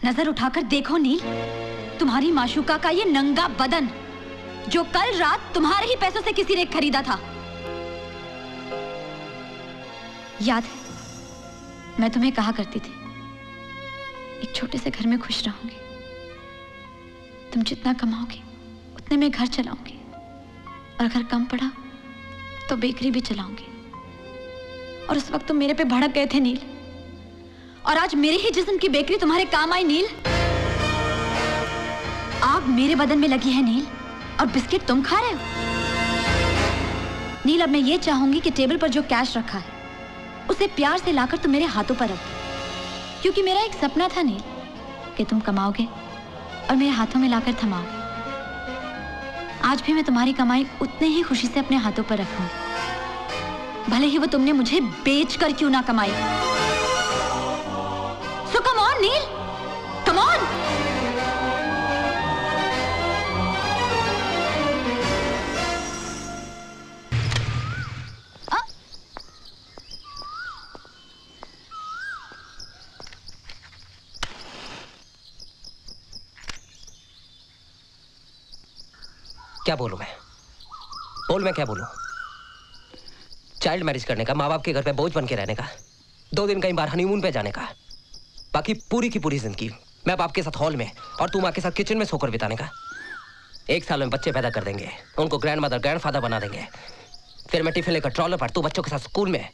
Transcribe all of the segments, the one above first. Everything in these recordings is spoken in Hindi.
नजर उठाकर देखो नील, तुम्हारी माशूका का ये नंगा बदन जो कल रात तुम्हारे ही पैसों से किसी ने खरीदा था। याद है मैं तुम्हें कहा करती थी एक छोटे से घर में खुश रहूंगी, तुम जितना कमाओगे उतने में घर चलाऊंगी, और अगर कम पड़ा तो बेकरी भी चलाऊंगी। और उस वक्त तुम मेरे पे भड़क गए थे नील, और आज मेरे ही जिस्म की बेकरी तुम्हारे काम आई नील। आग मेरे बदन में लगी है नील, और बिस्किट तुम खा रहे हो। नील, अब मैं ये चाहूंगी कि टेबल पर जो कैश रखा है उसे प्यार से लाकर तुम मेरे हाथों पर रखो, क्योंकि मेरा एक सपना था नील कि तुम कमाओगे और मेरे हाथों में लाकर थमाओगे। आज भी मैं तुम्हारी कमाई उतने ही खुशी से अपने हाथों पर रखूंगी, भले ही वो तुमने मुझे बेचकर क्यों ना कमाई। So come on Neil, come on. क्या बोलूं मैं? बोल, मैं क्या बोलूं? चाइल्ड मैरिज करने का, माँ बाप के घर पे बोझ बन के रहने का, 2 दिन कहीं बाहर हनीमून पे जाने का, बाकी पूरी की पूरी जिंदगी मैं बाप के साथ हॉल में और तुम माँ के साथ किचन में सोकर बिताने का। 1 साल में बच्चे पैदा कर देंगे, उनको ग्रैंड मदर ग्रैंड फादर बना देंगे, फिर मैं टिफिन लेकर ट्रॉलर पर तू बच्चों के साथ स्कूल में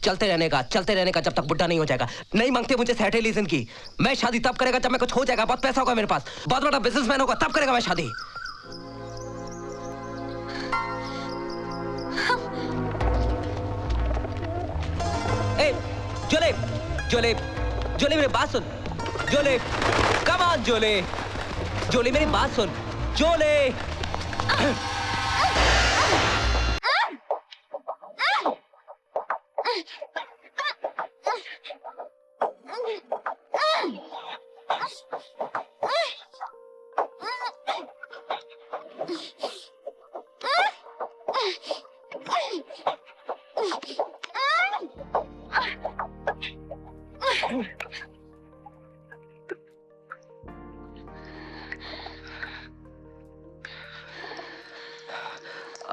चलते रहने का जब तक बुढ़ा नहीं हो जाएगा। नहीं मांगते मुझे सैटेली जिंदगी। मैं शादी तब करेगा जब मैं कुछ हो जाएगा, बहुत पैसा होगा मेरे पास, बहुत बड़ा बिजनेसमैन होगा, तब करेगा मैं शादी। जोले, जोले, जोले मेरी बात सुन। जोले, कम ऑन जोले, जोले मेरी बात सुन, जोले।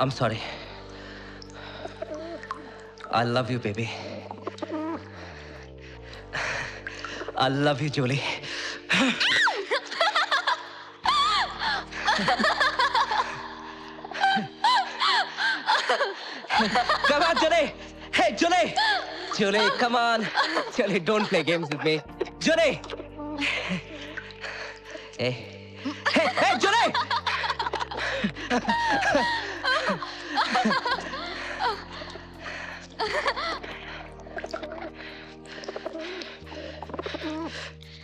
I'm sorry. I love you, baby. I love you, Julie. Come on, Julie. Hey, Julie. Julie, come on. Julie, don't play games with me. Julie. Hey. Hey, hey, Julie.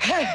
Hey!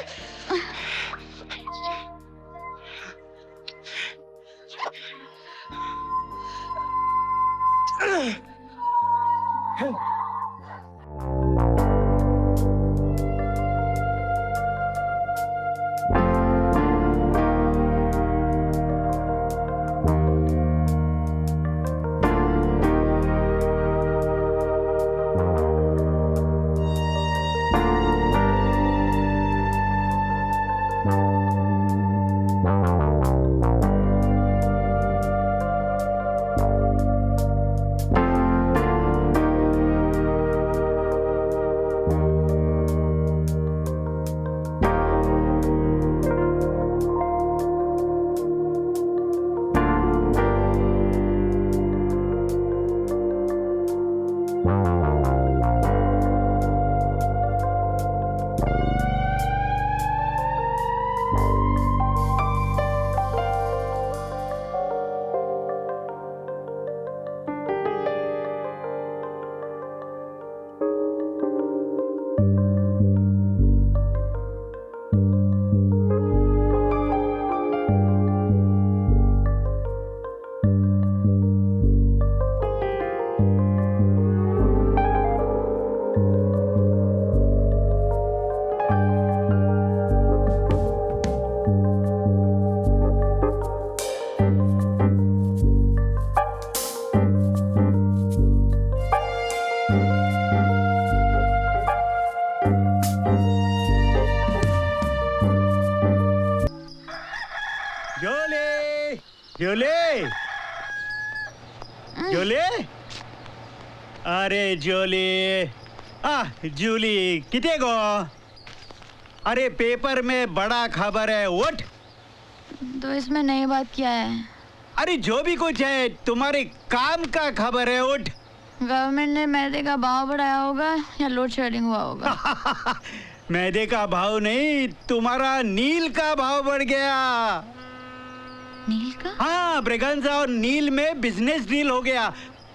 Jully, Jully, अरे जूली, जूली कितने गो? अरे पेपर में बड़ा खबर है, उठ। तो इसमें नई बात क्या है? अरे जो भी कुछ है, तुम्हारे काम का खबर है, उठ। गवर्नमेंट ने मैदे का भाव बढ़ाया होगा या लोड शेडिंग हुआ होगा? मैदे का भाव नहीं, तुम्हारा नील का भाव बढ़ गया। नील का? हाँ, ब्रेगंजा और नील में बिजनेस डील हो गया।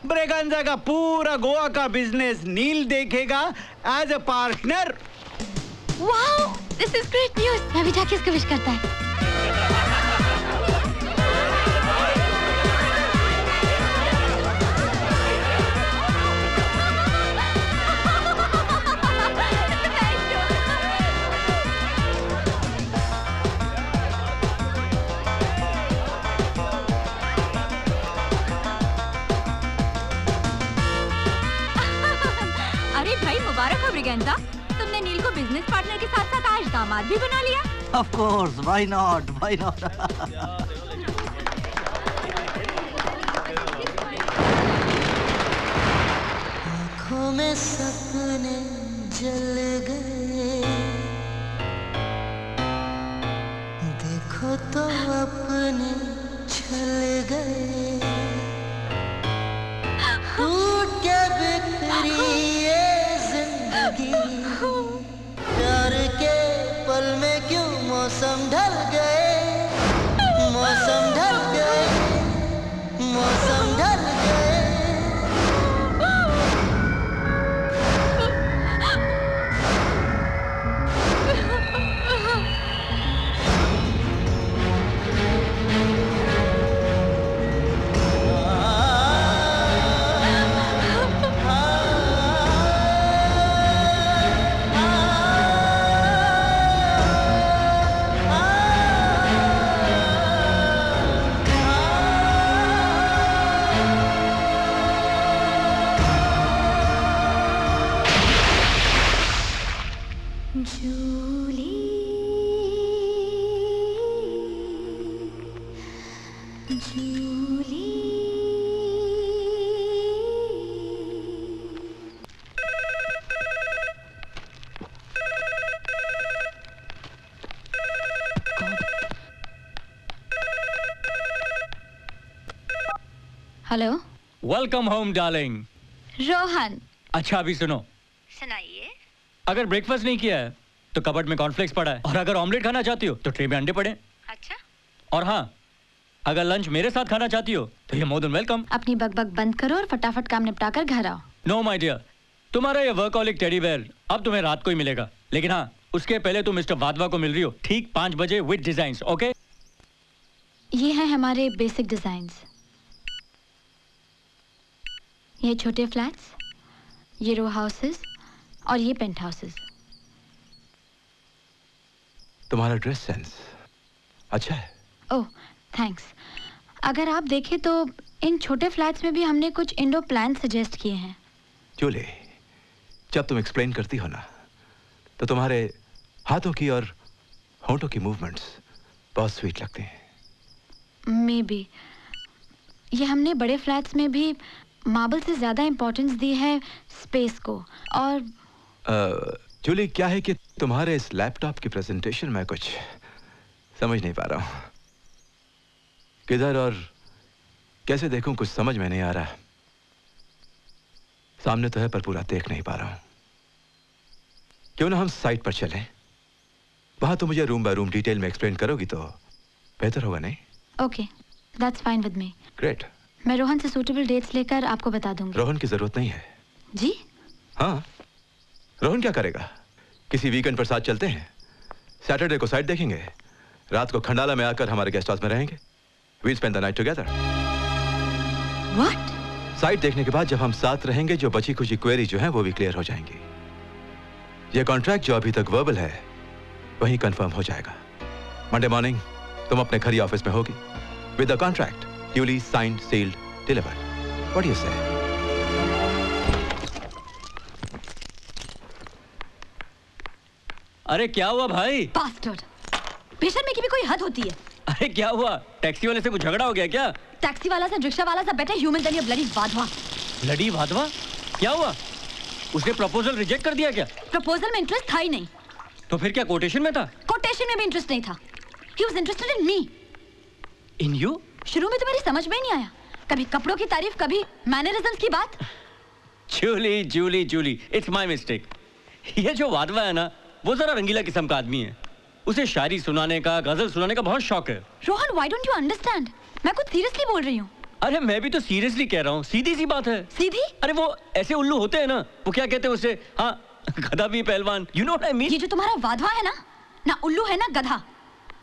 ब्रेगंजा का पूरा गोवा का बिजनेस नील देखेगा as a partner. Wow, this is great news. मैं भी जाके इसको विश करता है। अरे भाई मुबारक हो ब्रिगेंजा, तुमने नील को बिजनेस पार्टनर के साथ साथ आज दामाद भी बना लिया। Of course, why not? Why not? आँखों में सपने जल गए, देखो तो अपने छल गए, टूट के बिखरी ये जिंदगी, प्यार के पल में क्यों मौसम ढल गए, मौसम ढल गए, मौसम ढल गए। Hello. Welcome home darling. Rohan. अच्छा अभी सुनो, सुनाइए। अगर ब्रेकफास्ट नहीं किया है तो कबर्ड में कॉर्नफ्लेक्स पड़ा है, और अगर ऑमलेट खाना चाहती हो तो ट्रे में अंडे पड़े हैं। अच्छा। और हाँ, अगर लंच मेरे साथ खाना चाहती हो तो ये मोर देन वेलकम। अपनी बकबक बंद करो और फटाफट काम निपटा कर घर आओ। नो माय डियर, तुम्हारा ये वर्कहॉलिक टेडी बेयर अब तुम्हें रात को ही मिलेगा, लेकिन हाँ उसके पहले तुम मिस्टर वाधवा को मिल रही हो ठीक 5 बजे विद डिजाइन्स, ओके? ये हैं हमारे बेसिक डिजाइन्स। ये छोटे फ्लैट्स, ये रो हाउसेस और ये पेंट हाउसेस। तुम्हारा ड्रेस सेंस अच्छा है। ओह थैंक्स। अगर आप देखें तो इन छोटे फ्लैट्स में भी हमने कुछ इंडो प्लान सजेस्ट किए हैं। जूली, जब तुम एक्सप्लेन करती हो ना तो तुम्हारे हाथों की और होंठों की मूवमेंट्स बहुत स्वीट लगते हैं। मे बी ये हमने बड़े फ्लैट्स में भी मार्बल से ज्यादा इंपॉर्टेंस दी है स्पेस को। और जूली, क्या है कि तुम्हारे इस लैपटॉप की प्रेजेंटेशन में कुछ समझ नहीं पा रहा हूं। किधर और कैसे देखूं कुछ समझ में नहीं आ रहा। सामने तो है पर पूरा देख नहीं पा रहा हूं। क्यों ना हम साइट पर चलें? वहां तो मुझे रूम बाय रूम डिटेल में एक्सप्लेन करोगी तो बेहतर होगा, नहीं? Okay, that's fine with me. Great. मैं रोहन से सूटेबल डेट्स लेकर आपको बता दूंगी। रोहन की जरूरत नहीं है। जी? हाँ, रोहन क्या करेगा? किसी वीकेंड पर साथ चलते हैं, सैटरडे को साइट देखेंगे, रात को खंडाला में आकर हमारे गेस्ट हाउस में रहेंगे। We spend the night together. What? Site देखने के बाद जब हम साथ रहेंगे, जो बची खुची क्वेरी जो है वो भी क्लियर हो जाएंगी। ये कॉन्ट्रैक्ट जो अभी तक वर्बल है वही कंफर्म हो जाएगा। मंडे मॉर्निंग तुम अपने घर ही ऑफिस में होगी with the contract duly signed, sealed, delivered. What do you say? अरे क्या हुआ भाई? बास्टर्ड, बेशर्मी की भी कोई हद होती है। अरे क्या हुआ? टैक्सी वाले से कुछ झगड़ा हो गया क्या? टैक्सी वाला से रिक्शा वाला सा better human than your bloody Wadhwa. Bloody Wadhwa? क्या हुआ? उसने प्रपोजल रिजेक्ट कर दिया क्या? प्रपोजल में इंटरेस्ट था ही नहीं। तो फिर क्या कोटेशन में था? कोटेशन में भी इंटरेस्ट नहीं था। He was interested in me. In you? शुरू में तो मेरी समझ में ही नहीं आया, कभी कपड़ों की तारीफ, कभी मैनरिज्म्स की बात। Julie Julie Julie, it's my mistake. ये जो वाधवा है ना, वो जरा रंगीला किस्म का आदमी है। उसे शायरी सुनाने का, गजल सुनाने का बहुत शौक है। Rohan, why don't you understand? मैं कुछ सीरियसली बोल रही हूँ। अरे मैं भी तो सीरियसली कह रहा हूँ, सीधी सी बात है। सीधी? अरे वो ऐसे उल्लू होते हैं ना, वो क्या कहते हैं उसे, हाँ, गधा भी पहलवान, you know what I mean? ये जो तुम्हारा वाधवा है ना उल्लू है ना गधा,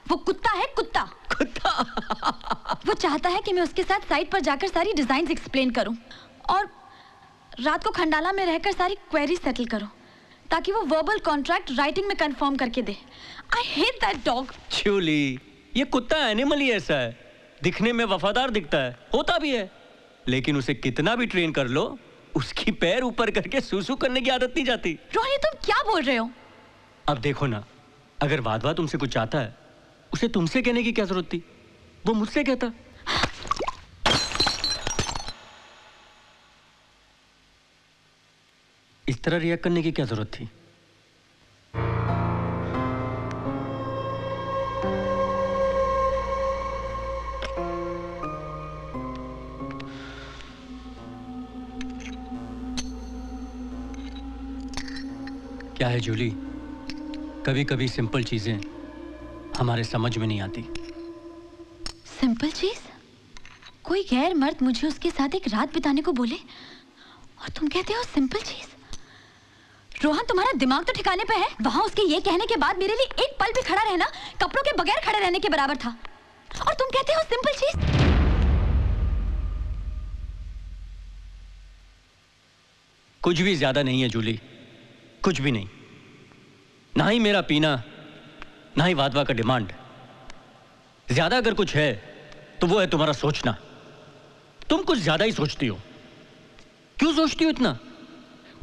वो कुत्ता है, कुत्ता। कुत्ता? वो चाहता है कि मैं उसके साथ साइट पर जाकर सारी डिजाइन्स एक्सप्लेन करूं और रात को खंडाला में रहकर सारी क्वेरी सेटल करूं, ताकि वो वर्बल कॉन्ट्रैक्ट राइटिंग में कंफर्म करके दे। I hate that dog. Julie, ये कुत्ता एनिमल ही ऐसा है, दिखने में वफादार दिखता है, होता भी है, लेकिन उसे कितना भी ट्रेन कर लो, उसकी पैर ऊपर करके सूसू करने की आदत नहीं जाती। रोहन, तुम क्या बोल रहे हो? अब देखो ना, अगर वाधवा तुमसे कुछ चाहता है, उसे तुमसे कहने की क्या जरूरत थी? वो मुझसे कहता। इस तरह रिएक्ट करने की क्या जरूरत थी? क्या है जूली, कभी कभी सिंपल चीजें हमारे समझ में नहीं आती। सिंपल चीज? कोई गैर मर्द मुझे उसके साथ एक रात बिताने को बोले और तुम कहते हो सिंपल चीज? रोहन, तुम्हारा दिमाग तो ठिकाने पे है? वहां उसके ये कहने के बाद मेरे लिए एक पल भी खड़ा रहना कपड़ों के बगैर खड़े रहने के बराबर था, और तुम कहते हो सिंपल चीज? कुछ भी ज्यादा नहीं है जूली, कुछ भी नहीं। ना ही मेरा पीना, ना ही वाधवा का डिमांड। ज्यादा अगर कुछ है तो वो है तुम्हारा सोचना। तुम कुछ ज्यादा ही सोचती हो। क्यों सोचती हो इतना?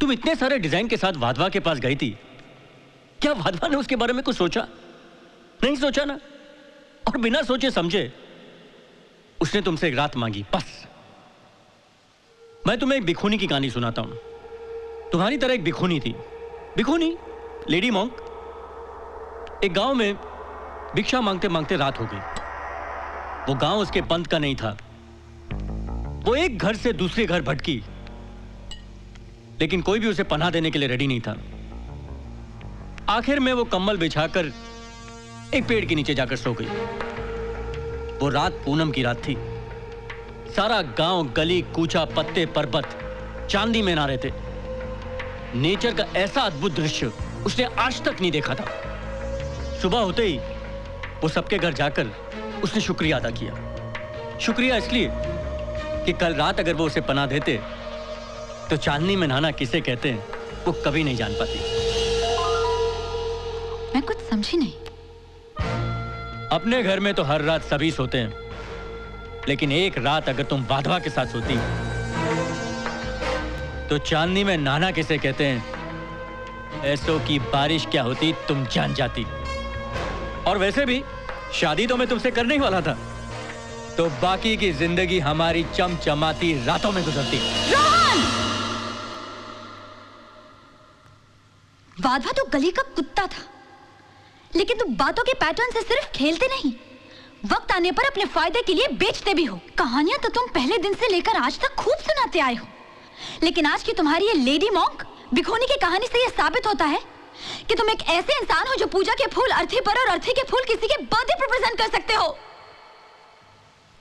तुम इतने सारे डिजाइन के साथ वाधवा के पास गई थी, क्या वाधवा ने उसके बारे में कुछ सोचा? नहीं सोचा ना। और बिना सोचे समझे उसने तुमसे एक रात मांगी, बस। मैं तुम्हें एक भिखुनी की कहानी सुनाता हूं। तुम्हारी तरह एक भिखुनी थी, भिखुनी, लेडी मॉन्क। एक गांव में भिक्षा मांगते मांगते रात हो गई। वो गांव उसके पंथ का नहीं था। वो एक घर से दूसरे घर भटकी, लेकिन कोई भी उसे पनाह देने के लिए रेडी नहीं था। आखिर में वो कंबल बिछाकर एक पेड़ के नीचे जाकर सो गई। वो रात पूनम की रात थी। सारा गांव, गली कूचा, पत्ते पर्वत चांदी में नहा रहे थे। नेचर का ऐसा अद्भुत दृश्य उसने आज तक नहीं देखा था। सुबह होते ही वो सबके घर जाकर उसने शुक्रिया अदा किया। शुक्रिया इसलिए कि कल रात अगर वो उसे पनाह देते तो चांदनी में नहाना किसे कहते हैं वो कभी नहीं जान पाती। मैं कुछ समझी नहीं। अपने घर में तो हर रात सभी सोते हैं, लेकिन एक रात अगर तुम वाधवा के साथ सोती तो चांदनी में नहाना किसे कहते हैं, ऐसों की बारिश क्या होती तुम जान जाती। और वैसे भी शादी तो मैं तुमसे करने ही वाला था, तो बाकी की जिंदगी हमारी चमचमाती रातों में गुजरती। रोहन! वाधवा तो गली का कुत्ता था, लेकिन तुम बातों के पैटर्न से सिर्फ खेलते नहीं, वक्त आने पर अपने फायदे के लिए बेचते भी हो। कहानियां तो तुम पहले दिन से लेकर आज तक खूब सुनाते आए हो, लेकिन आज की तुम्हारी ये लेडी मॉन्क भिखोनी की कहानी से यह साबित होता है कि तुम एक ऐसे इंसान हो जो पूजा के फूल अर्थी पर और अर्थी के फूल किसी के बर्थडे पर प्रेजेंट कर सकते हो।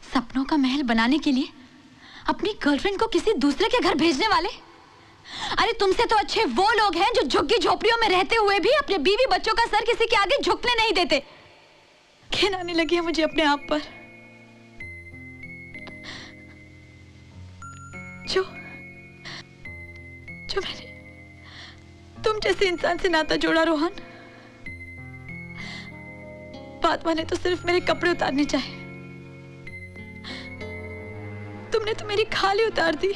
सपनों का महल बनाने के लिए अपनी गर्लफ्रेंड को किसी दूसरे के घर भेजने वाले। अरे तुमसे तो अच्छे वो लोग हैं जो झुग्गी झोपड़ियों में रहते हुए भी अपने बीवी बच्चों का सर किसी के आगे झुकने नहीं देते। घिन आने लगी है मुझे अपने आप पर। जो मैंने तुम जैसे इंसान से नाता जोड़ा रोहन, फातिमा ने तो सिर्फ मेरे कपड़े उतारने चाहे, तुमने तो मेरी खाली उतार दी।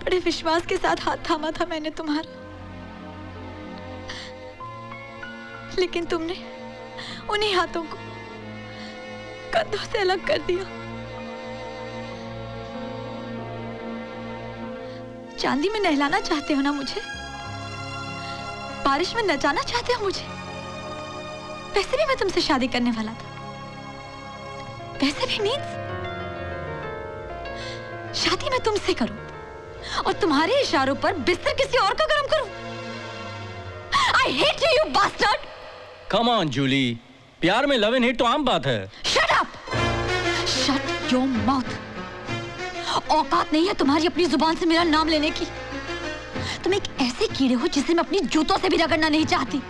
बड़े विश्वास के साथ हाथ थामा था मैंने तुम्हारा, लेकिन तुमने उन्हीं हाथों को कंधों से अलग कर दिया। चांदी में नहलाना चाहते हो ना मुझे, बारिश में नचाना चाहते हो मुझे। वैसे भी मैं तुमसे शादी करने वाला था। वैसे भी मीन्स शादी मैं तुमसे करूं और तुम्हारे इशारों पर बिस्तर किसी और का गरम करूं। I hate you, you bastard! Come on, Jully, प्यार में लव एंड हेट तो आम बात है। Shut up! Shut your mouth! औकात नहीं है तुम्हारी अपनी जुबान से मेरा नाम लेने की। तुम एक ऐसे कीड़े हो जिसे मैं अपनी जूतों से भी रगड़ना नहीं चाहती।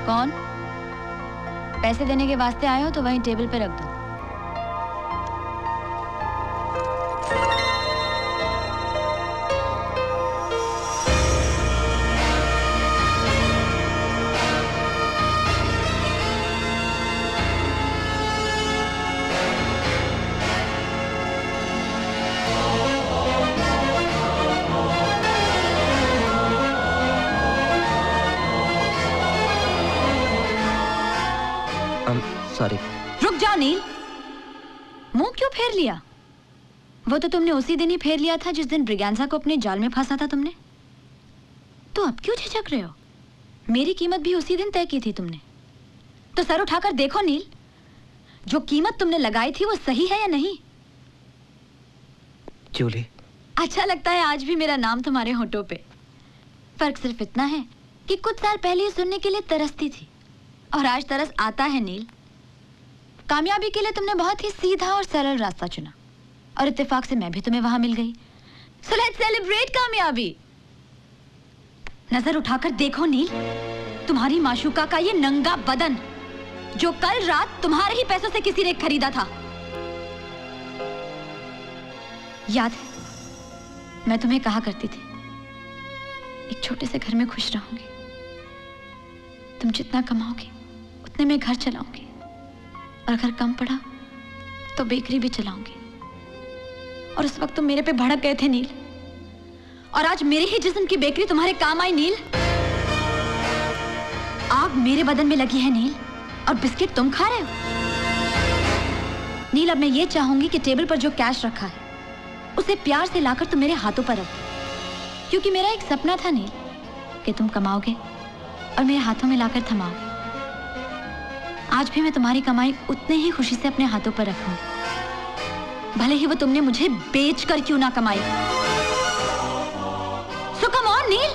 कौन? पैसे देने के वास्ते आए हो तो वहीं टेबल पे रख दो। सॉरी। रुक जाओ नील, मुंह क्यों फेर लिया? वो तो तुमने उसी दिन ही फेर लिया था जिस दिन ब्रिगेंजा को अपने जाल में फंसा था तुमने। तो अब क्यों झिझक रहे हो? मेरी कीमत भी उसी दिन तय की थी तुमने। तो सर उठाकर देखो नील, जो कीमत तुमने लगाई थी वो सही है या नहीं? जूली, अच्छा लगता है आज भी मेरा नाम तुम्हारे होठों पे। फर्क सिर्फ इतना है कि कुछ साल पहले ये सुनने के लिए तरसती थी और आज तरस आता है नील। कामयाबी के लिए तुमने बहुत ही सीधा और सरल रास्ता चुना और इत्तेफाक से मैं भी तुम्हें वहां मिल गई। सो लेट्स सेलिब्रेट कामयाबी। नजर उठाकर देखो नील, तुम्हारी माशूका का ये नंगा बदन जो कल रात तुम्हारे ही पैसों से किसी ने खरीदा था। याद है मैं तुम्हें कहा करती थी एक छोटे से घर में खुश रहूंगी। तुम जितना कमाओगे उतने में घर चलाऊंगी और अगर कम पड़ा तो बेकरी भी चलाऊंगी। और उस वक्त तुम मेरे पे भड़क गए थे नील, और आज मेरे ही जिस्म की बेकरी तुम्हारे काम आई नील। आग मेरे बदन में लगी है नील और बिस्किट तुम खा रहे हो। नील अब मैं ये चाहूंगी कि टेबल पर जो कैश रखा है उसे प्यार से लाकर तुम मेरे हाथों पर रख दो, क्योंकि मेरा एक सपना था नील कि तुम कमाओगे और मेरे हाथों में लाकर थमाओगे। आज भी मैं तुम्हारी कमाई उतने ही खुशी से अपने हाथों पर रखूंगी, भले ही वो तुमने मुझे बेचकर क्यों ना कमाई। So come on nil.